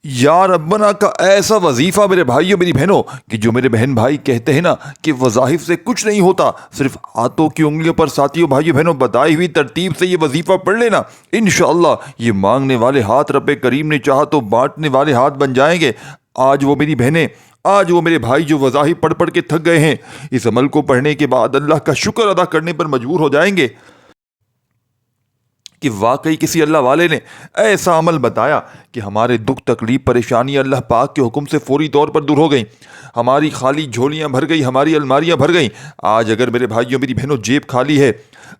یا ربنا کا ایسا وظیفہ میرے بھائیوں میری بہنوں کہ جو میرے بہن بھائی کہتے ہیں نا کہ وظائف سے کچھ نہیں ہوتا، صرف ہاتھوں کی انگلیوں پر ساتھیوں بھائیوں بہنوں بتائی ہوئی ترتیب سے یہ وظیفہ پڑھ لینا، انشاءاللہ یہ مانگنے والے ہاتھ رب کریم نے چاہا تو بانٹنے والے ہاتھ بن جائیں گے۔ آج وہ میری بہنیں، آج وہ میرے بھائی جو وظائف پڑھ پڑھ کے تھک گئے ہیں، اس عمل کو پڑھنے کے بعد اللہ کا شکر ادا کرنے پر مجبور ہو جائیں گے کہ واقعی کسی اللہ والے نے ایسا عمل بتایا کہ ہمارے دکھ تکلیف پریشانی اللہ پاک کے حکم سے فوری طور پر دور ہو گئیں، ہماری خالی جھولیاں بھر گئی، ہماری الماریاں بھر گئیں۔ آج اگر میرے بھائیوں میری بہنوں جیب خالی ہے،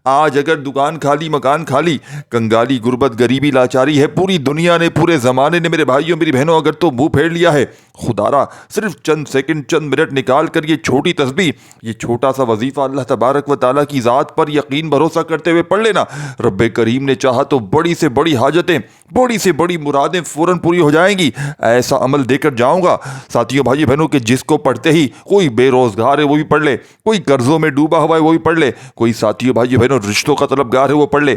آج اگر دکان خالی، مکان خالی، کنگالی، غربت، غریبی، لاچاری ہے، پوری دنیا نے، پورے زمانے نے میرے بھائیوں میری بہنوں اگر تو منہ پھیر لیا ہے، خدا را صرف چند سیکنڈ، چند منٹ نکال کر یہ چھوٹی تسبیح، یہ چھوٹا سا وظیفہ اللہ تبارک و تعالیٰ کی ذات پر یقین بھروسہ کرتے ہوئے پڑھ لینا، رب کریم نے چاہا تو بڑی سے بڑی حاجتیں، بڑی سے بڑی مرادیں فوراً پوری ہو جائیں گی۔ ایسا عمل دے کر جاؤں گا ساتھیوں بھائی بہنوں کہ جس کو پڑھتے ہی کوئی بے روزگار ہے وہ بھی پڑھ لے، کوئی قرضوں میں ڈوبا ہوا ہے وہ بھی پڑھ لے، کوئی ساتھیوں بھائی بہنوں رشتوں کا طلبگار ہے وہ پڑھ لے،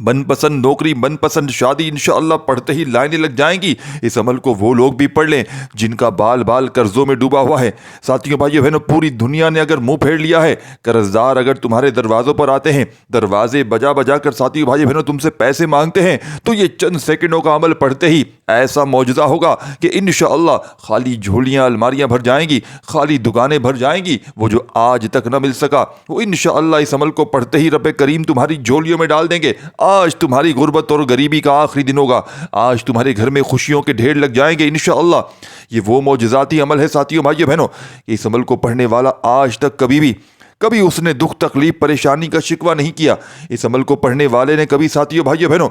من پسند نوکری، من پسند شادی انشاءاللہ پڑھتے ہی لائنیں لگ جائیں گی۔ اس عمل کو وہ لوگ بھی پڑھ لیں جن کا بال بال قرضوں میں ڈوبا ہوا ہے۔ ساتھیوں بھائیوں بہنوں پوری دنیا نے اگر منہ پھیر لیا ہے، قرضدار اگر تمہارے دروازوں پر آتے ہیں، دروازے بجا بجا کر ساتھیوں بھائیوں بہنوں تم سے پیسے مانگتے ہیں، تو یہ چند سیکنڈوں کا عمل پڑھتے ہی ایسا معجزہ ہوگا کہ انشاءاللہ خالی جھولیاں الماریاں بھر جائیں گی، خالی دکانیں بھر جائیں گی، وہ جو آج تک نہ مل سکا وہ انشاءاللہ اس عمل کو پڑھتے ہی رب کریم تمہاری جھولیوں میں ڈال دیں گے۔ آج تمہاری غربت اور غریبی کا آخری دن ہوگا، آج تمہارے گھر میں خوشیوں کے ڈھیر لگ جائیں گے انشاءاللہ۔ یہ وہ معجزاتی عمل ہے ساتھیوں بھائیوں بہنوں کہ اس عمل کو پڑھنے والا آج تک کبھی اس نے دکھ تکلیف پریشانی کا شکوہ نہیں کیا، اس عمل کو پڑھنے والے نے کبھی ساتھیوں بھائیوں بہنوں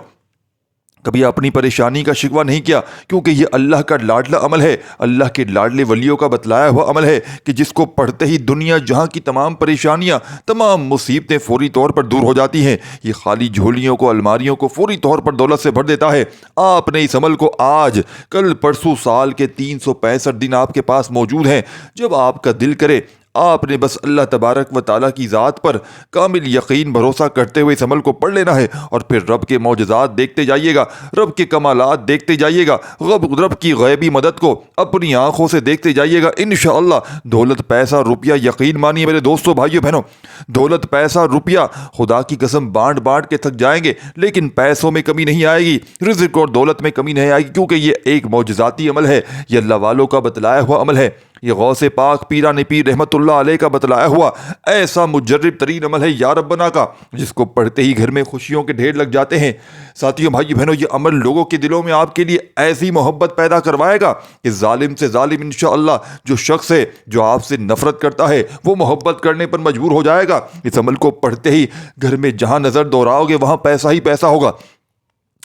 کبھی اپنی پریشانی کا شکوہ نہیں کیا، کیونکہ یہ اللہ کا لاڈلا عمل ہے، اللہ کے لاڈلے ولیوں کا بتلایا ہوا عمل ہے کہ جس کو پڑھتے ہی دنیا جہاں کی تمام پریشانیاں، تمام مصیبتیں فوری طور پر دور ہو جاتی ہیں۔ یہ خالی جھولیوں کو، الماریوں کو فوری طور پر دولت سے بھر دیتا ہے۔ آپ نے اس عمل کو آج، کل، پرسوں، سال کے 365 دن آپ کے پاس موجود ہیں۔ جب آپ کا دل کرے آپ نے بس اللہ تبارک و تعالیٰ کی ذات پر کامل یقین بھروسہ کرتے ہوئے اس عمل کو پڑھ لینا ہے، اور پھر رب کے معجزات دیکھتے جائیے گا، رب کے کمالات دیکھتے جائیے گا، رب کی غیبی مدد کو اپنی آنکھوں سے دیکھتے جائیے گا انشاءاللہ۔ دولت، پیسہ، روپیہ، یقین مانیے میرے دوستوں بھائیوں بہنوں، دولت، پیسہ، روپیہ خدا کی قسم بانٹ بانٹ کے تھک جائیں گے، لیکن پیسوں میں کمی نہیں آئے گی، رزق اور دولت میں کمی نہیں آئے گی، کیونکہ یہ ایک معجزاتی عمل ہے، یہ اللہ والوں کا بتلایا ہوا عمل ہے، یہ غوث پاک پیران پیر رحمت اللہ علیہ کا بتلایا ہوا ایسا مجرب ترین عمل ہے یا ربنا کا، جس کو پڑھتے ہی گھر میں خوشیوں کے ڈھیر لگ جاتے ہیں۔ ساتھیوں بھائی بہنوں یہ عمل لوگوں کے دلوں میں آپ کے لیے ایسی محبت پیدا کروائے گا کہ ظالم سے ظالم انشاءاللہ جو شخص ہے جو آپ سے نفرت کرتا ہے وہ محبت کرنے پر مجبور ہو جائے گا۔ اس عمل کو پڑھتے ہی گھر میں جہاں نظر دوڑاؤ گے وہاں پیسہ ہی پیسہ ہوگا،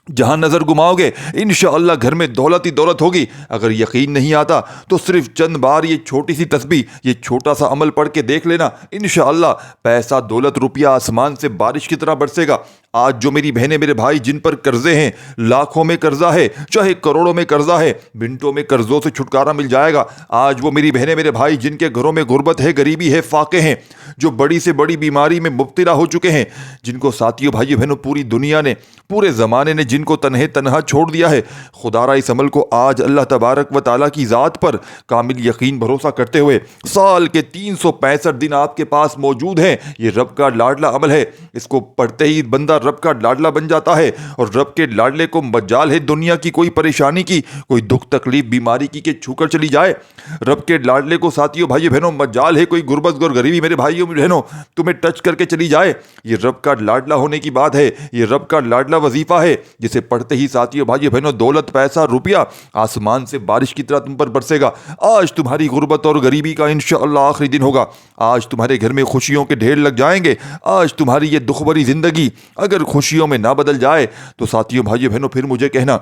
جہاں نظر گھماؤ گے انشاءاللہ گھر میں دولت ہی دولت ہوگی۔ اگر یقین نہیں آتا تو صرف چند بار یہ چھوٹی سی تسبیح، یہ چھوٹا سا عمل پڑھ کے دیکھ لینا، انشاءاللہ پیسہ، دولت، روپیہ آسمان سے بارش کی طرح برسے گا۔ آج جو میری بہنیں، میرے بھائی جن پر قرضے ہیں، لاکھوں میں قرضہ ہے، چاہے کروڑوں میں قرضہ ہے، منٹوں میں قرضوں سے چھٹکارا مل جائے گا۔ آج وہ میری بہنیں، میرے بھائی جن کے گھروں میں غربت ہے، غریبی ہے، فاقے ہیں، جو بڑی سے بڑی بیماری میں مبتلا ہو چکے ہیں، جن کو ساتھیوں بھائیوں بہنوں پوری دنیا نے، پورے زمانے نے جن کو تنہا چھوڑ دیا ہے، خدا را اس عمل کو آج اللہ تبارک و تعالیٰ کی ذات پر کامل یقین بھروسہ کرتے ہوئے سال کے 365 دن آپ کے پاس موجود ہیں۔ یہ رب کا لاڈلا عمل ہے، اس کو پڑھتے ہی بندہ رب کا لاڈلا بن جاتا ہے، اور رب کے لاڈلے کو مجال ہے دنیا کی کوئی پریشانی کی، کوئی دکھ تکلیف بیماری کی کہ چھو کر چلی جائے۔ رب کے لاڈلے کو ساتھیوں بھائیوں بہنوں مجال ہے کوئی غربت اور غریبی میرے بھائیوں بہنوں تمہیں ٹچ کر کے چلی جائے۔ یہ رب کا لاڈلا ہونے کی بات ہے، یہ رب کا لاڈلا وظیفہ ہے جسے پڑھتے ہی ساتھیوں بھائیوں بہنوں دولت، پیسہ، روپیہ آسمان سے بارش کی طرح تم پر برسے گا۔ آج تمہاری غربت اور غریبی کا انشاءاللہ آخری دن ہوگا، آج تمہارے گھر میں خوشیوں کے ڈھیر لگ جائیں گے۔ آج تمہاری یہ دکھ بھری زندگی اگر خوشیوں میں نہ بدل جائے تو ساتھیوں بھائیوں بہنوں پھر مجھے کہنا،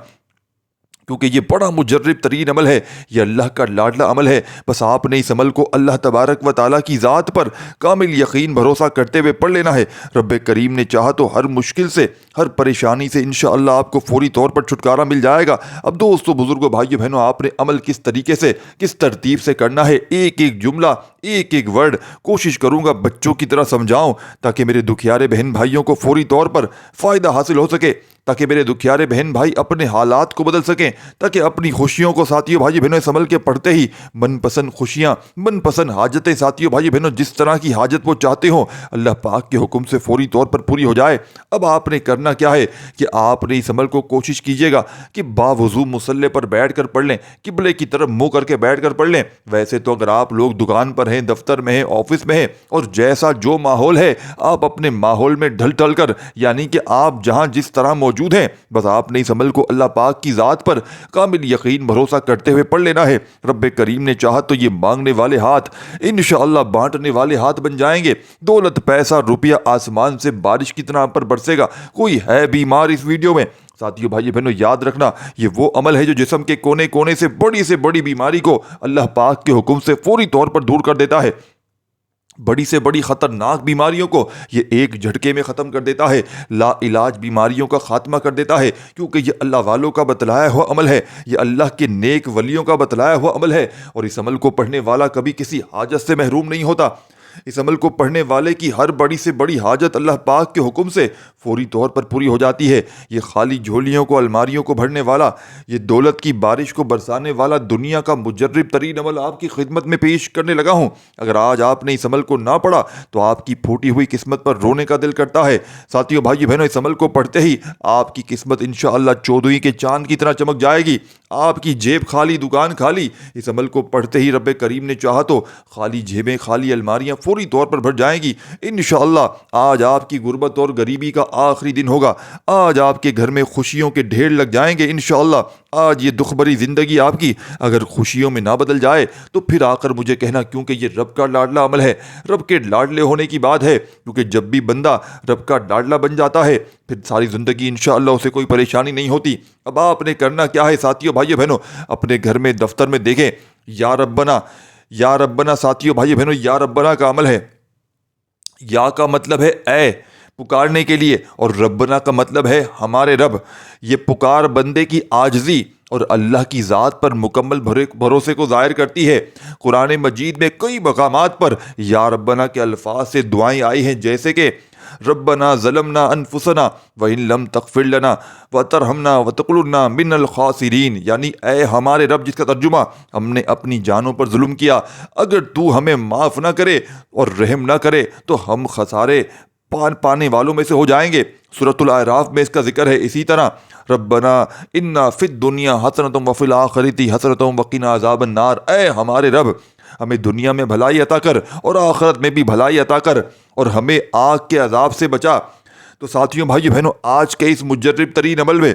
کیونکہ یہ بڑا مجرب ترین عمل ہے، یہ اللہ کا لاڈلا عمل ہے۔ بس آپ نے اس عمل کو اللہ تبارک و تعالیٰ کی ذات پر کامل یقین بھروسہ کرتے ہوئے پڑھ لینا ہے۔ رب کریم نے چاہا تو ہر مشکل سے، ہر پریشانی سے انشاءاللہ آپ کو فوری طور پر چھٹکارا مل جائے گا۔ اب دوستو، بزرگوں، بھائیوں بہنوں، آپ نے عمل کس طریقے سے، کس ترتیب سے کرنا ہے، ایک ایک جملہ، ایک ایک ورڈ کوشش کروں گا بچوں کی طرح سمجھاؤں، تاکہ میرے دکھیارے بہن بھائیوں کو فوری طور پر فائدہ حاصل ہو سکے۔ تاکہ میرے دکھیارے بہن بھائی اپنے حالات کو بدل سکیں، تاکہ اپنی خوشیوں کو ساتھیوں بھائی بہنوں اس عمل کے پڑھتے ہی من پسند خوشیاں، من پسند حاجتیں ساتھیوں بھائی بہنوں جس طرح کی حاجت وہ چاہتے ہوں اللہ پاک کے حکم سے فوری طور پر پوری ہو جائے۔ اب آپ نے کرنا کیا ہے کہ آپ نے اس عمل کو کوشش کیجیے گا کہ باوضو مصلی پر بیٹھ کر پڑھ لیں، قبلے کی طرف منہ کر کے بیٹھ کر پڑھ لیں۔ ویسے تو اگر آپ لوگ دکان پر ہیں، دفتر میں ہیں، آفس میں ہیں اور جیسا جو ماحول ہے آپ اپنے ماحول میں ڈھل ڈھل کر، یعنی کہ آپ جہاں جس طرح موجود ہیں، بس آپ نے اس عمل کو اللہ پاک کی ذات پر کامل یقین بھروسہ کرتے ہوئے پڑھ لینا ہے۔ رب کریم نے چاہا تو یہ مانگنے والے ہاتھ انشاءاللہ بانٹنے والے ہاتھ بن جائیں گے۔ دولت، پیسہ، روپیہ آسمان سے بارش کی طرح پر برسے گا۔ کوئی ہے بیمار اس ویڈیو میں؟ ساتھیوں بھائی بہنوں یاد رکھنا، یہ وہ عمل ہے جو جسم کے کونے کونے سے بڑی بیماری کو اللہ پاک کے حکم سے فوری طور پر دور کر دیتا ہے۔ بڑی سے بڑی خطرناک بیماریوں کو یہ ایک جھٹکے میں ختم کر دیتا ہے، لا علاج بیماریوں کا خاتمہ کر دیتا ہے، کیونکہ یہ اللہ والوں کا بتلایا ہوا عمل ہے، یہ اللہ کے نیک ولیوں کا بتلایا ہوا عمل ہے، اور اس عمل کو پڑھنے والا کبھی کسی حاجت سے محروم نہیں ہوتا۔ اس عمل کو پڑھنے والے کی ہر بڑی سے بڑی حاجت اللہ پاک کے حکم سے فوری طور پر پوری ہو جاتی ہے۔ یہ خالی جھولیوں کو، الماریوں کو بھرنے والا، یہ دولت کی بارش کو برسانے والا دنیا کا مجرب ترین عمل آپ کی خدمت میں پیش کرنے لگا ہوں۔ اگر آج آپ نے اس عمل کو نہ پڑھا تو آپ کی پھوٹی ہوئی قسمت پر رونے کا دل کرتا ہے۔ ساتھیوں بھائی بہنوں اس عمل کو پڑھتے ہی آپ کی قسمت انشاءاللہ چودھویں کے چاند کی طرح چمک جائے گی۔ آپ کی جیب خالی، دکان خالی۔ اس عمل کو پڑھتے ہی رب کریم نے چاہا تو خالی جیبیں، خالی الماریاں فوری طور پر بھر جائیں گی انشاءاللہ۔ آج آپ کی غربت اور غریبی کا آخری دن ہوگا۔ آج آپ کے گھر میں خوشیوں کے ڈھیر لگ جائیں گے انشاءاللہ۔ آج یہ دکھ بھری زندگی آپ کی اگر خوشیوں میں نہ بدل جائے تو پھر آ کر مجھے کہنا، کیونکہ یہ رب کا لاڈلا عمل ہے، رب کے لاڈلے ہونے کی بات ہے، کیونکہ جب بھی بندہ رب کا لاڈلا بن جاتا ہے پھر ساری زندگی انشاءاللہ اسے کوئی پریشانی نہیں ہوتی۔ اب آپ نے کرنا کیا ہے ساتھیوں بھائیو بہنوں؟ اپنے گھر میں، دفتر میں دیکھیں، یا ربنا، یا ربنا ساتھیوں بھائیو بہنوں یا ربنا کا عمل ہے۔ یا کا مطلب ہے اے، پکارنے کے لیے، اور ربنا کا مطلب ہے ہمارے رب۔ یہ پکار بندے کی عاجزی اور اللہ کی ذات پر مکمل بھروسے کو ظاہر کرتی ہے۔ قرآن مجید میں کئی مقامات پر یا ربنا کے الفاظ سے دعائیں آئی ہیں، جیسے کہ ربنا ظلمنا انفسنا وان لم تغفر لنا وترحمنا وتقلنا من الخاسرین، یعنی اے ہمارے رب، جس کا ترجمہ ہم نے اپنی جانوں پر ظلم کیا، اگر تو ہمیں معاف نہ کرے اور رحم نہ کرے تو ہم خسارے پانے والوں میں سے ہو جائیں گے۔ سورۃ الاعراف میں اس کا ذکر ہے۔ اسی طرح ربنا انا فی الدنیا حسنۃ وفی الآخرۃ حسنۃ وقنا عذاب النار، اے ہمارے رب ہمیں دنیا میں بھلائی عطا کر اور آخرت میں بھی بھلائی عطا کر اور ہمیں آگ کے عذاب سے بچا۔ تو ساتھیوں بھائیو بہنوں آج کے اس مجرب ترین عمل میں،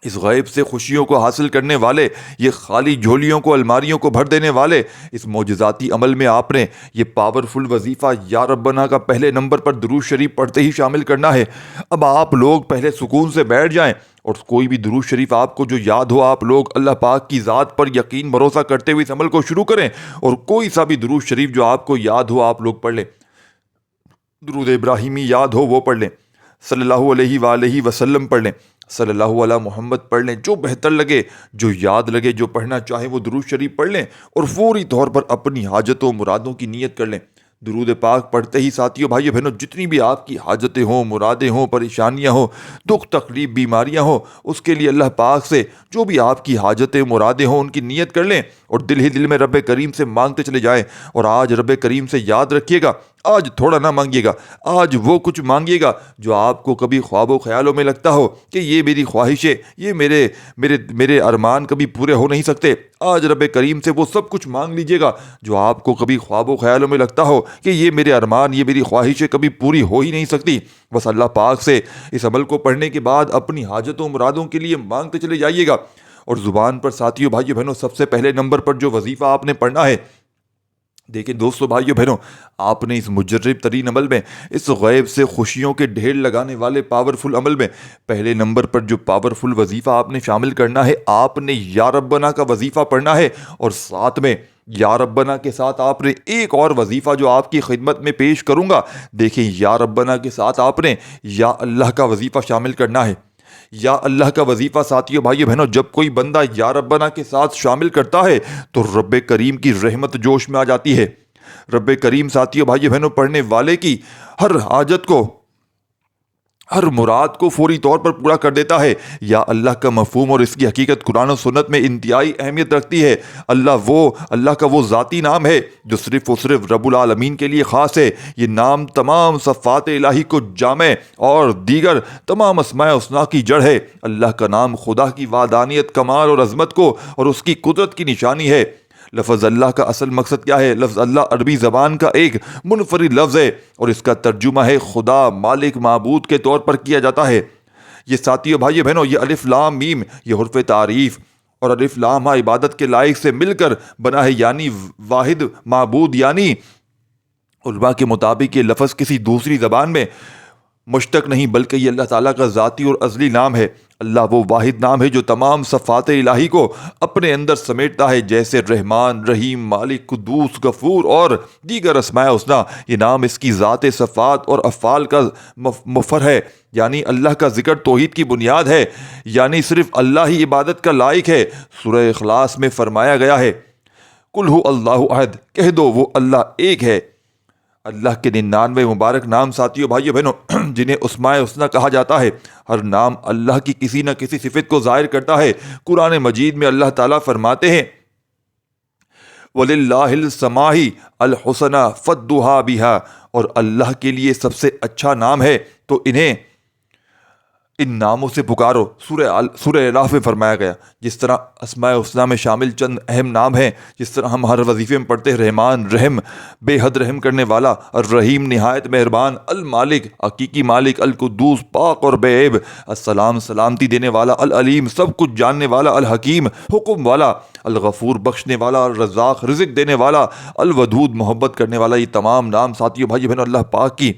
اس غیب سے خوشیوں کو حاصل کرنے والے، یہ خالی جھولیوں کو، الماریوں کو بھر دینے والے اس معجزاتی عمل میں آپ نے یہ پاورفل وظیفہ یا ربنا کا پہلے نمبر پر درود شریف پڑھتے ہی شامل کرنا ہے۔ اب آپ لوگ پہلے سکون سے بیٹھ جائیں اور کوئی بھی درود شریف آپ کو جو یاد ہو، آپ لوگ اللہ پاک کی ذات پر یقین بھروسہ کرتے ہوئے اس عمل کو شروع کریں، اور کوئی سا بھی درود شریف جو آپ کو یاد ہو آپ لوگ پڑھ لیں۔ درود ابراہیمی یاد ہو وہ پڑھ لیں، صلی اللہ علیہ وآلہ وسلم پڑھ لیں، صلی اللہ علیہ محمد پڑھ لیں، جو بہتر لگے، جو یاد لگے، جو پڑھنا چاہیں وہ درود شریف پڑھ لیں، اور فوری طور پر اپنی حاجتوں مرادوں کی نیت کر لیں۔ درود پاک پڑھتے ہی ساتھیوں بھائیو بہنوں جتنی بھی آپ کی حاجتیں ہوں، مرادیں ہوں، پریشانیاں ہوں، دکھ تکلیف، بیماریاں ہوں، اس کے لیے اللہ پاک سے جو بھی آپ کی حاجتیں مرادیں ہوں ان کی نیت کر لیں، اور دل ہی دل میں رب کریم سے مانگتے چلے جائیں۔ اور آج رب کریم سے یاد رکھیے گا، آج تھوڑا نہ مانگیے گا، آج وہ کچھ مانگیے گا جو آپ کو کبھی خواب و خیالوں میں لگتا ہو کہ یہ میری خواہش ہے، یہ میرے ارمان کبھی پورے ہو نہیں سکتے۔ آج رب کریم سے وہ سب کچھ مانگ لیجیے گا جو آپ کو کبھی خواب و خیالوں میں لگتا ہو کہ یہ میرے ارمان، یہ میری خواہشیں کبھی پوری ہو ہی نہیں سکتی۔ بس اللہ پاک سے اس عمل کو پڑھنے کے بعد اپنی حاجتوں مرادوں کے لیے مانگتے چلے جائیے گا۔ اور زبان پر ساتھیوں بھائیو بہنوں سب سے پہلے نمبر پر جو وظیفہ آپ نے پڑھنا ہے، دیکھیں دوستو بھائیو بہنوں، آپ نے اس مجرب ترین عمل میں، اس غیب سے خوشیوں کے ڈھیر لگانے والے پاورفل عمل میں پہلے نمبر پر جو پاورفل وظیفہ آپ نے شامل کرنا ہے، آپ نے یا ربنا کا وظیفہ پڑھنا ہے، اور ساتھ میں یا ربنا کے ساتھ آپ نے ایک اور وظیفہ جو آپ کی خدمت میں پیش کروں گا، دیکھیں یا ربنا کے ساتھ آپ نے یا اللہ کا وظیفہ شامل کرنا ہے۔ یا اللہ کا وظیفہ ساتھیوں بھائیو بہنوں جب کوئی بندہ یا ربنا کے ساتھ شامل کرتا ہے تو رب کریم کی رحمت جوش میں آ جاتی ہے۔ رب کریم ساتھیوں بھائیو بہنوں پڑھنے والے کی ہر حاجت کو ہر مراد کو فوری طور پر پورا کر دیتا ہے۔ یا اللہ کا مفہوم اور اس کی حقیقت قرآن و سنت میں انتہائی اہمیت رکھتی ہے۔ اللہ کا وہ ذاتی نام ہے جو صرف و صرف رب العالمین کے لیے خاص ہے۔ یہ نام تمام صفات الہی کو جامع اور دیگر تمام اسماء الحسنی کی جڑ ہے۔ اللہ کا نام خدا کی وحدانیت، کمال اور عظمت کو اور اس کی قدرت کی نشانی ہے۔ لفظ اللہ کا اصل مقصد کیا ہے؟ لفظ اللہ عربی زبان کا ایک منفرد لفظ ہے اور اس کا ترجمہ ہے خدا، مالک، معبود کے طور پر کیا جاتا ہے۔ یہ ساتھیو، بھائیو، بہنوں، یہ الف لام میم، یہ حرف تعریف اور الف لام ہاں عبادت کے لائق سے مل کر بنا ہے، یعنی واحد معبود۔ یعنی علماء کے مطابق یہ لفظ کسی دوسری زبان میں مشتق نہیں بلکہ یہ اللہ تعالیٰ کا ذاتی اور ازلی نام ہے۔ اللہ وہ واحد نام ہے جو تمام صفات الہی کو اپنے اندر سمیٹتا ہے، جیسے رحمان، رحیم، مالک، قدوس، غفور اور دیگر اسماء الحسنی۔ یہ نام اس کی ذات، صفات اور افعال کا مفر ہے، یعنی اللہ کا ذکر توحید کی بنیاد ہے، یعنی صرف اللہ ہی عبادت کا لائق ہے۔ سورہ اخلاص میں فرمایا گیا ہے قل هو اللہ احد، کہہ دو وہ اللہ ایک ہے۔ اللہ کے 99 مبارک نام ساتھیوں، بھائیوں، بہنوں، جنہیں اسماء الحسنی کہا جاتا ہے، ہر نام اللہ کی کسی نہ کسی صفت کو ظاہر کرتا ہے۔ قرآن مجید میں اللہ تعالیٰ فرماتے ہیں وَلِلَّهِ الْأَسْمَاءُ الْحُسْنَىٰ فَادْعُوهُ بِهَا، اور اللہ کے لیے سب سے اچھا نام ہے تو ان ناموں سے پکارو۔ سورہ اعراف میں فرمایا گیا جس طرح اسماء الحسنی میں شامل چند اہم نام ہیں، جس طرح ہم ہر وظیفے میں پڑھتے ہیں رحمان رحم، بے حد رحم کرنے والا، الرحیم نہایت مہربان، المالک حقیقی مالک، القدوس پاک اور بے عیب، السلام سلامتی دینے والا، العلیم سب کچھ جاننے والا، الحکیم حکم والا، الغفور بخشنے والا، الرزاق رزق دینے والا، الودود محبت کرنے والا۔ یہ تمام نام ساتھیوں، بھائی بہنوں، اللہ پاک کی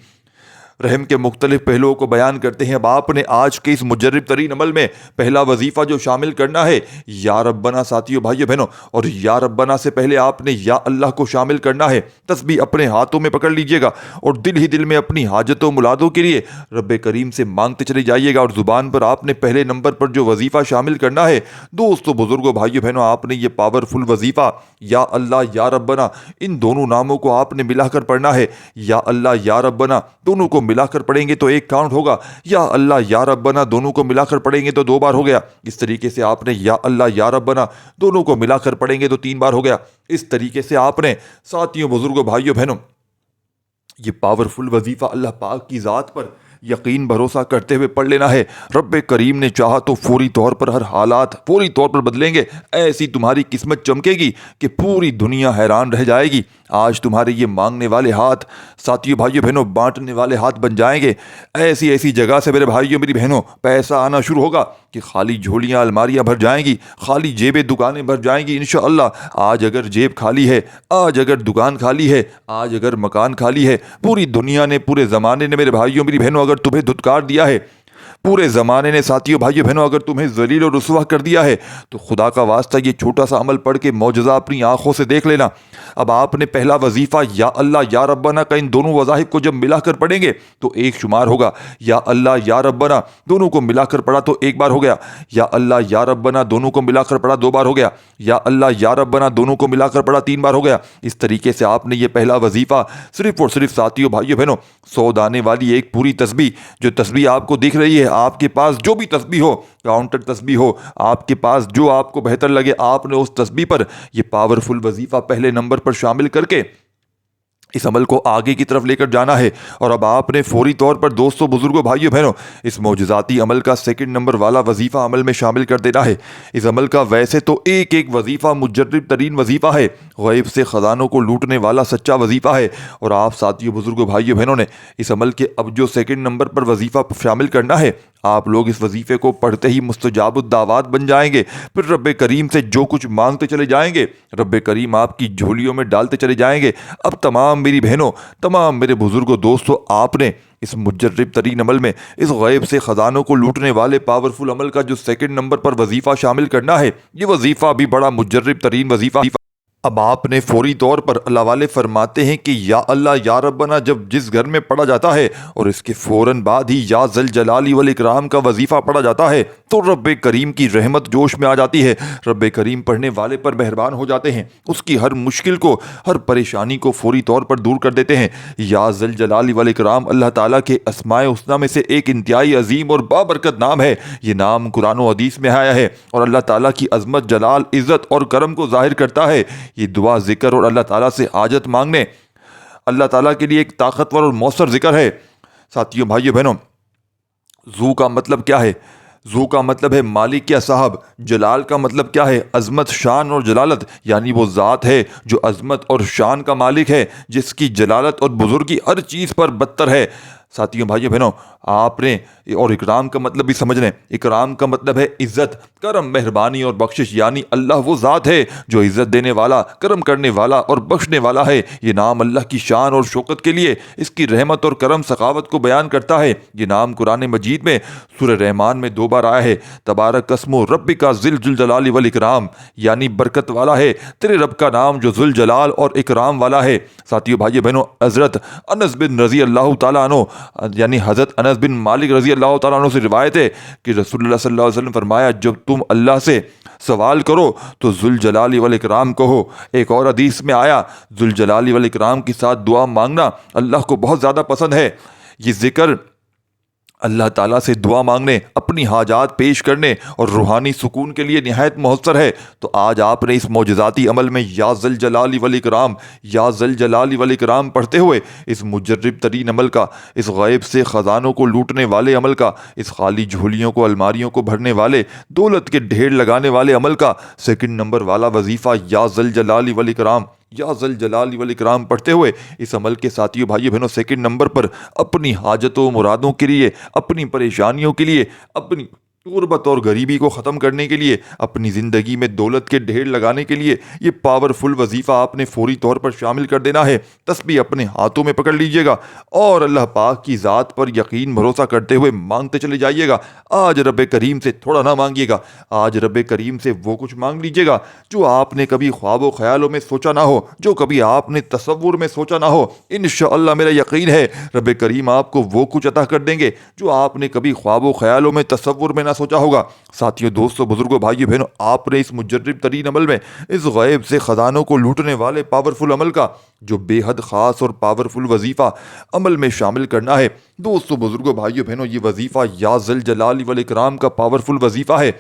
رحم کے مختلف پہلوؤں کو بیان کرتے ہیں۔ اب آپ نے آج کے اس مجرب ترین عمل میں پہلا وظیفہ جو شامل کرنا ہے یا ربنا، ساتھیوں، بھائیو، بہنوں، اور یا ربنا سے پہلے آپ نے یا اللہ کو شامل کرنا ہے۔ تسبیح اپنے ہاتھوں میں پکڑ لیجئے گا اور دل ہی دل میں اپنی حاجتوں مرادوں کے لیے رب کریم سے مانگتے چلے جائیے گا، اور زبان پر آپ نے پہلے نمبر پر جو وظیفہ شامل کرنا ہے، دوستو، بزرگوں، بھائیو، بہنوں، آپ نے یہ پاورفل وظیفہ یا اللہ یا ربنا ان دونوں ناموں کو آپ نے ملا کر پڑھنا ہے۔ یا اللہ یا ربنا دونوں کو ملا کر پڑھیں گے تو ایک کاؤنٹ ہوگا، یا اللہ یا ربنا دونوں کو ملا کر پڑھیں گے تو 2 بار ہو گیا۔ اس طریقے سے آپ نے یا اللہ یا ربنا دونوں کو ملا کر پڑھیں گے تو 3 بار ہو گیا۔ اس طریقے سے آپ نے ساتھیوں، بزرگوں، بھائیوں، بہنوں، یہ پاورفل وظیفہ اللہ پاک کی ذات پر یقین بھروسہ کرتے ہوئے پڑھ لینا ہے۔ رب کریم نے چاہا تو فوری طور پر ہر حالات فوری طور پر بدلیں گے۔ ایسی تمہاری قسمت چمکے گی کہ پوری دنیا حیران رہ جائے گی۔ آج تمہارے یہ مانگنے والے ہاتھ ساتھیوں، بھائیوں، بہنوں، بانٹنے والے ہاتھ بن جائیں گے۔ ایسی جگہ سے میرے بھائیوں، میری بہنوں، پیسہ آنا شروع ہوگا کہ خالی جھولیاں الماریاں بھر جائیں گی، خالی جیبیں دکانیں بھر جائیں گی انشاءاللہ۔ آج اگر جیب خالی ہے، آج اگر دکان خالی ہے، آج اگر مکان خالی ہے، پوری دنیا نے، پورے زمانے نے میرے بھائیوں، میری بہنوں، اگر تمہیں دھتکار دیا ہے، پورے زمانے نے ساتھیوں، بھائیوں، بہنوں، اگر تمہیں ذلیل و رسوا کر دیا ہے، تو خدا کا واسطہ یہ چھوٹا سا عمل پڑھ کے معجزہ اپنی آنکھوں سے دیکھ لینا۔ اب آپ نے پہلا وظیفہ یا اللہ یا ربنا کا ان دونوں وظائف کو جب ملا کر پڑھیں گے تو 1 شمار ہوگا۔ یا اللہ یا ربنا دونوں کو ملا کر پڑھا تو 1 بار ہو گیا۔ یا اللہ یا ربنا دونوں کو ملا کر پڑھا 2 بار ہو گیا۔ یا اللہ یا ربنا دونوں کو ملا کر پڑھا 3 بار ہو گیا۔ اس طریقے سے آپ نے یہ پہلا وظیفہ صرف اور صرف ساتھیوں، بھائیوں، بہنوں، 100 دانے والی ایک پوری تسبیح، جو تسبیح آپ کو دکھ رہی ہے، آپ کے پاس جو بھی تسبیح ہو، کاؤنٹر تسبیح ہو، آپ کے پاس جو آپ کو بہتر لگے، آپ نے اس تسبیح پر یہ پاورفل وظیفہ پہلے نمبر پر شامل کر کے اس عمل کو آگے کی طرف لے کر جانا ہے۔ اور اب آپ نے فوری طور پر دوستوں، بزرگوں، بھائیوں، بہنوں، اس معجزاتی عمل کا 2 نمبر والا وظیفہ عمل میں شامل کر دینا ہے۔ اس عمل کا ویسے تو ایک وظیفہ مجرب ترین وظیفہ ہے، غیب سے خزانوں کو لوٹنے والا سچا وظیفہ ہے، اور آپ ساتھیوں، بزرگوں، بھائیوں، بہنوں نے اس عمل کے اب جو 2 نمبر پر وظیفہ شامل کرنا ہے، آپ لوگ اس وظیفے کو پڑھتے ہی مستجاب الدعوات بن جائیں گے۔ پھر رب کریم سے جو کچھ مانگتے چلے جائیں گے، رب کریم آپ کی جھولیوں میں ڈالتے چلے جائیں گے۔ اب تمام میری بہنوں، تمام میرے بزرگوں، دوستوں، آپ نے اس مجرب ترین عمل میں اس غیب سے خزانوں کو لوٹنے والے پاورفل عمل کا جو 2 نمبر پر وظیفہ شامل کرنا ہے، یہ وظیفہ بھی بڑا مجرب ترین وظیفہ اب آپ نے فوری طور پر اللہ والے فرماتے ہیں کہ یا اللہ یا ربنا جب جس گھر میں پڑھا جاتا ہے اور اس کے فوراً بعد ہی یا ذل جلال والاکرام کا وظیفہ پڑھا جاتا ہے تو رب کریم کی رحمت جوش میں آ جاتی ہے۔ رب کریم پڑھنے والے پر مہربان ہو جاتے ہیں، اس کی ہر مشکل کو، ہر پریشانی کو فوری طور پر دور کر دیتے ہیں۔ یا ذل جلال والاکرام اللہ تعالیٰ کے اسماء الحسنی میں سے ایک انتہائی عظیم اور بابرکت نام ہے۔ یہ نام قرآن و حدیث میں آیا ہے اور اللہ تعالیٰ کی عظمت، جلال، عزت اور کرم کو ظاہر کرتا ہے۔ یہ دعا، ذکر اور اللہ تعالیٰ سے حاجت مانگنے اللہ تعالیٰ کے لیے ایک طاقتور اور مؤثر ذکر ہے۔ ساتھیوں، بھائیو بہنوں، ذو کا مطلب کیا ہے؟ ذو کا مطلب ہے مالک یا صاحب۔ جلال کا مطلب کیا ہے؟ عظمت، شان اور جلالت، یعنی وہ ذات ہے جو عظمت اور شان کا مالک ہے، جس کی جلالت اور بزرگی ہر چیز پر برتر ہے۔ ساتھیوں، بھائیو بہنوں، آپ نے اور اکرام کا مطلب بھی سمجھ لیں۔ اکرام کا مطلب ہے عزت، کرم، مہربانی اور بخشش، یعنی اللہ وہ ذات ہے جو عزت دینے والا، کرم کرنے والا اور بخشنے والا ہے۔ یہ نام اللہ کی شان اور شوکت کے لیے، اس کی رحمت اور کرم سخاوت کو بیان کرتا ہے۔ یہ نام قرآن مجید میں سورہ رحمان میں 2 بار آیا ہے۔ تبارک اسم ربک ذی الجلال والاکرام، یعنی برکت والا ہے تیرے رب کا نام جو ذوالجلال اور اکرام والا ہے۔ ساتھیوں، بھائیو بہنوں، حضرت انس بن رضی اللہ تعالیٰ عنہ، یعنی حضرت انس بن مالک رضی اللہ تعالیٰ عنہ سے روایت ہے کہ رسول اللہ صلی اللہ علیہ وسلم فرمایا، جب تم اللہ سے سوال کرو تو ذوالجلال والاکرام کہو۔ ایک اور حدیث میں آیا، ذوالجلال والاکرام کے ساتھ دعا مانگنا اللہ کو بہت زیادہ پسند ہے۔ یہ ذکر اللہ تعالیٰ سے دعا مانگنے، اپنی حاجات پیش کرنے اور روحانی سکون کے لیے نہایت مؤثر ہے۔ تو آج آپ نے اس معجزاتی عمل میں یا ذل جلال والاکرام، یا ذل جلال والاکرام پڑھتے ہوئے اس مجرب ترین عمل کا، اس غیب سے خزانوں کو لوٹنے والے عمل کا، اس خالی جھولیوں کو، الماریوں کو بھرنے والے، دولت کے ڈھیر لگانے والے عمل کا 2 نمبر والا وظیفہ یا ذل جلال والاکرام، یا ذل جلال والاکرام پڑھتے ہوئے اس عمل کے ساتھیوں، بھائیو بہنوں، 2 نمبر پر اپنی حاجتوں و مرادوں کے لیے، اپنی پریشانیوں کے لیے، اپنی غربت اور غریبی کو ختم کرنے کے لیے، اپنی زندگی میں دولت کے ڈھیر لگانے کے لیے یہ پاورفل وظیفہ آپ نے فوری طور پر شامل کر دینا ہے۔ تسبیح اپنے ہاتھوں میں پکڑ لیجئے گا اور اللہ پاک کی ذات پر یقین بھروسہ کرتے ہوئے مانگتے چلے جائیے گا۔ آج رب کریم سے تھوڑا نہ مانگیے گا، آج رب کریم سے وہ کچھ مانگ لیجئے گا جو آپ نے کبھی خواب و خیالوں میں سوچا نہ ہو، جو کبھی آپ نے تصور میں سوچا نہ ہو۔ انشاءاللہ میرا یقین ہے رب کریم آپ کو وہ کچھ عطا کر دیں گے جو آپ نے کبھی خواب و خیالوں میں، تصور میں نہ سوچا ہوگا۔ ساتھیوں، دوستوں، بزرگوں، بھائیوں بہنوں، آپ نے اس مجرب ترین عمل میں، اس غیب سے خزانوں کو لوٹنے والے پاورفل عمل کا جو بے حد خاص اور پاورفل وظیفہ عمل میں شامل کرنا ہے۔ دوستوں، بزرگوں، بھائیوں بہنوں، یہ وظیفہ یا ذل جلال والاکرام کا پاورفل وظیفہ ہے،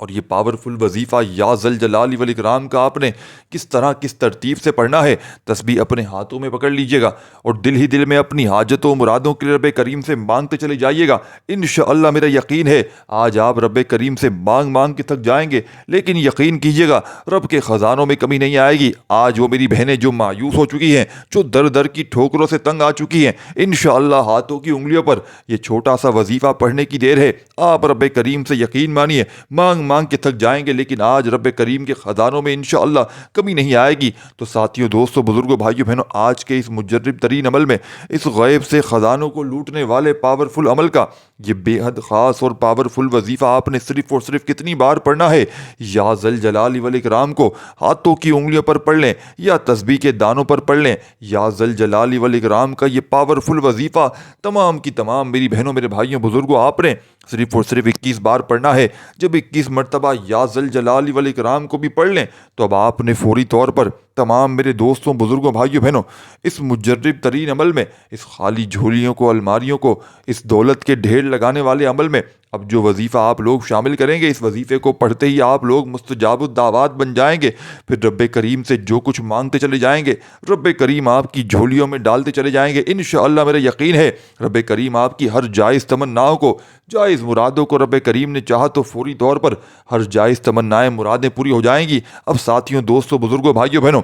اور یہ پاورفل وظیفہ یا ذل جلال والاکرام کا آپ نے کس طرح، کس ترتیب سے پڑھنا ہے؟ تسبیح اپنے ہاتھوں میں پکڑ لیجئے گا اور دل ہی دل میں اپنی حاجتوں و مرادوں کے لیے رب کریم سے مانگتے چلے جائیے گا۔ انشاءاللہ میرا یقین ہے آج آپ رب کریم سے مانگ مانگ کے تھک جائیں گے، لیکن یقین کیجئے گا رب کے خزانوں میں کمی نہیں آئے گی۔ آج وہ میری بہنیں جو مایوس ہو چکی ہیں، جو در در کی ٹھوکروں سے تنگ آ چکی ہیں، انشاءاللہ ہاتھوں کی انگلیوں پر یہ چھوٹا سا وظیفہ پڑھنے کی دیر ہے۔ آپ رب کریم سے یقین مانیے، مانگ مانگ کے تھک جائیں گے، لیکن آج رب کریم کے خزانوں میں انشاءاللہ کمی نہیں آئے گی۔ تو ساتھیوں، دوستوں، بزرگوں، بھائیوں بہنوں، آج کے اس مجرب ترین عمل میں، اس غیب سے خزانوں کو لوٹنے والے پاورفل عمل کا یہ بے حد خاص اور پاورفل وظیفہ آپ نے صرف اور صرف کتنی بار پڑھنا ہے؟ یا ذل جلال والاکرام کو ہاتھوں کی انگلیوں پر پڑھ لیں یا تسبیح کے دانوں پر پڑھ لیں۔ یا ذل جلال والاکرام کا یہ پاورفل وظیفہ تمام کی تمام میری بہنوں، میرے بھائیوں، بزرگوں، آپ نے صرف اور صرف 21 بار پڑھنا ہے۔ جب 21 مرتبہ یا ذل جلال والاکرام کو بھی پڑھ لیں تو اب آپ نے فوری طور پر تمام میرے دوستوں، بزرگوں، بھائیوں بہنوں، اس مجرب ترین عمل میں، اس خالی جھولیوں کو، الماریوں کو، اس دولت کے ڈھیر لگانے والے عمل میں اب جو وظیفہ آپ لوگ شامل کریں گے، اس وظیفے کو پڑھتے ہی آپ لوگ مستجاب الدعوات بن جائیں گے۔ پھر رب کریم سے جو کچھ مانگتے چلے جائیں گے، رب کریم آپ کی جھولیوں میں ڈالتے چلے جائیں گے۔ انشاءاللہ میرا یقین ہے رب کریم آپ کی ہر جائز تمناؤں کو، جائز مرادوں کو، رب کریم نے چاہا تو فوری طور پر ہر جائز تمنائیں، مرادیں پوری ہو جائیں گی۔ اب ساتھیوں، دوستوں، بزرگوں، بھائیوں بہنوں،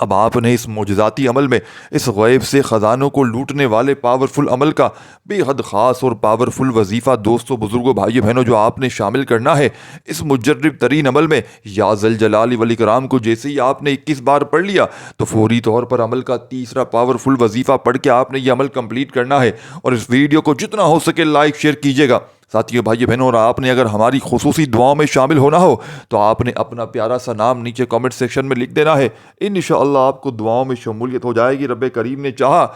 اب آپ نے اس معجزاتی عمل میں، اس غیب سے خزانوں کو لوٹنے والے پاورفل عمل کا بے حد خاص اور پاورفل وظیفہ، دوستوں، بزرگوں، بھائیوں بہنوں، جو آپ نے شامل کرنا ہے اس مجرب ترین عمل میں، یا ذل جلال والاکرام کو جیسے ہی آپ نے 21 بار پڑھ لیا تو فوری طور پر عمل کا تیسرا پاورفل وظیفہ پڑھ کے آپ نے یہ عمل کمپلیٹ کرنا ہے۔ اور اس ویڈیو کو جتنا ہو سکے لائک شیئر کیجیے گا ساتھیوں بھائی بہنوں، اور آپ نے اگر ہماری خصوصی دعاؤں میں شامل ہونا ہو تو آپ نے اپنا پیارا سا نام نیچے کامنٹ سیکشن میں لکھ دینا ہے۔ انشاءاللہ آپ کو دعاؤں میں شمولیت ہو جائے گی، رب کریم نے چاہا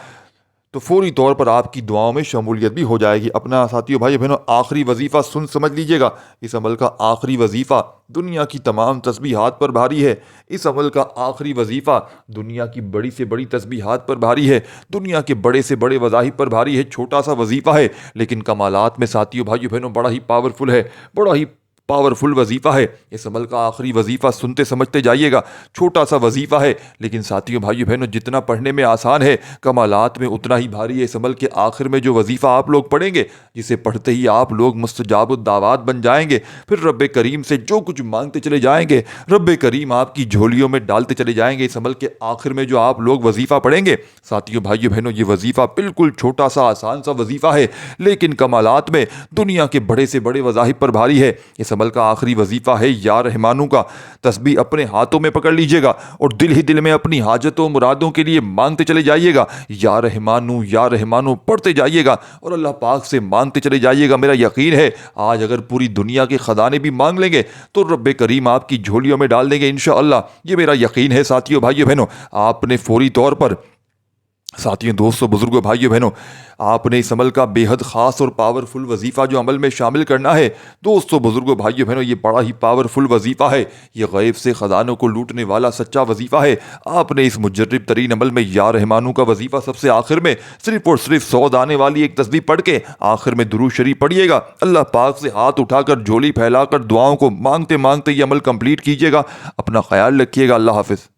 تو فوری طور پر آپ کی دعاؤں میں شمولیت بھی ہو جائے گی۔ اپنا ساتھیوں بھائی بہنوں آخری وظیفہ سمجھ لیجئے گا، اس عمل کا آخری وظیفہ دنیا کی تمام تسبیحات پر بھاری ہے۔ اس عمل کا آخری وظیفہ دنیا کی بڑی سے بڑی تسبیحات پر بھاری ہے، دنیا کے بڑے سے بڑے وظائف پر بھاری ہے۔ چھوٹا سا وظیفہ ہے لیکن کمالات میں ساتھیوں بھائی بہنوں بڑا ہی پاورفل ہے، بڑا ہی پاورفل وظیفہ ہے۔ اس عمل کا آخری وظیفہ سنتے سمجھتے جائیے گا، چھوٹا سا وظیفہ ہے لیکن ساتھیوں بھائیو بہنوں جتنا پڑھنے میں آسان ہے کمالات میں اتنا ہی بھاری ہے۔ اس عمل کے آخر میں جو وظیفہ آپ لوگ پڑھیں گے، جسے پڑھتے ہی آپ لوگ مستجاب الدعوات بن جائیں گے، پھر رب کریم سے جو کچھ مانگتے چلے جائیں گے رب کریم آپ کی جھولیوں میں ڈالتے چلے جائیں گے۔ اس عمل کے آخر میں جو آپ لوگ وظیفہ پڑھیں گے ساتھیوں بھائیو بہنوں، یہ وظیفہ بالکل چھوٹا سا آسان سا وظیفہ ہے لیکن کمالات میں دنیا کے بڑے سے بڑے وظائف پر بھاری ہے۔ اس عمل کا آخری وظیفہ ہے یا رحمانو کا۔ تسبیح اپنے ہاتھوں میں پکڑ لیجئے گا اور دل ہی دل میں اپنی حاجتوں مرادوں کے لیے مانگتے چلے جائیے گا، یا رحمانو پڑھتے جائیے گا اور اللہ پاک سے مانگتے چلے جائیے گا۔ میرا یقین ہے آج اگر پوری دنیا کے خزانے بھی مانگ لیں گے تو رب کریم آپ کی جھولیوں میں ڈال دیں گے انشاءاللہ، یہ میرا یقین ہے۔ ساتھیوں بھائیو بہنوں آپ نے فوری طور پر ساتھیوں دوستوں بزرگوں بھائیوں بہنوں آپ نے اس عمل کا بے حد خاص اور پاورفل وظیفہ جو عمل میں شامل کرنا ہے دوستوں بزرگوں بھائیوں بہنوں، یہ بڑا ہی پاورفل وظیفہ ہے، یہ غیب سے خزانوں کو لوٹنے والا سچا وظیفہ ہے۔ آپ نے اس مجرب ترین عمل میں یا رحمانو کا وظیفہ سب سے آخر میں صرف اور صرف 100 دانے والی ایک تسبیح پڑھ کے آخر میں درود شریف پڑھیے گا۔ اللہ پاک سے ہاتھ اٹھا کر جھولی پھیلا کر دعاؤں کو مانگتے مانگتے یہ عمل کمپلیٹ کیجیے گا۔ اپنا خیال رکھیے گا، اللہ حافظ۔